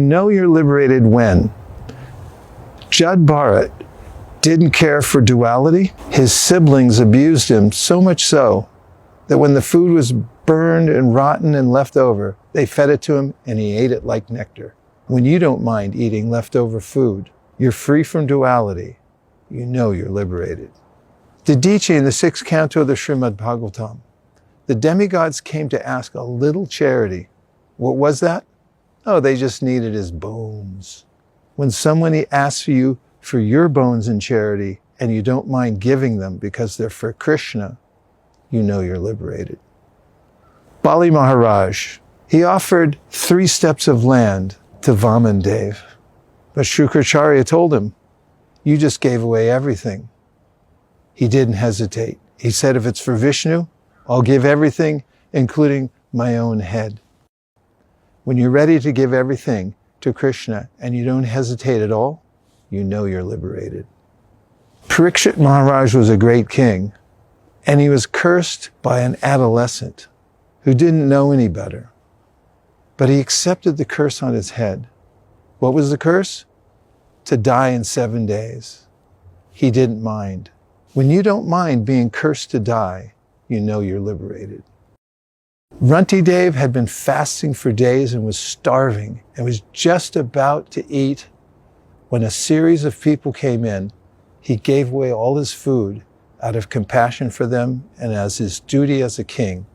know you're liberated when Jud Bharat didn't care for duality. His siblings abused him so much so that when the food was burned and rotten and left over, they fed it to him and he ate it like nectar. When you don't mind eating leftover food, you're free from duality. You know you're liberated. Didichi in the 6th canto of the Srimad Bhagavatam, the demigods came to ask a little charity. What was that? Oh, they just needed his bones. When someone asks you for your bones in charity and you don't mind giving them because they're for Krishna, you know you're liberated. Bali Maharaj, he offered 3 steps of land to Vaman Dev. But Shukracharya told him, you just gave away everything. He didn't hesitate. He said, if it's for Vishnu, I'll give everything, including my own head. When you're ready to give everything to Krishna and you don't hesitate at all, you know you're liberated. Parikshit Maharaj was a great king, and he was cursed by an adolescent who didn't know any better. But he accepted the curse on his head. What was the curse? To die in 7 days. He didn't mind. When you don't mind being cursed to die, you know you're liberated. Runti Dev had been fasting for days and was starving and was just about to eat when a series of people came in. He gave away all his food out of compassion for them and as his duty as a king.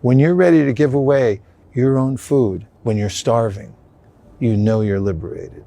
When you're ready to give away your own food when you're starving, you know you're liberated.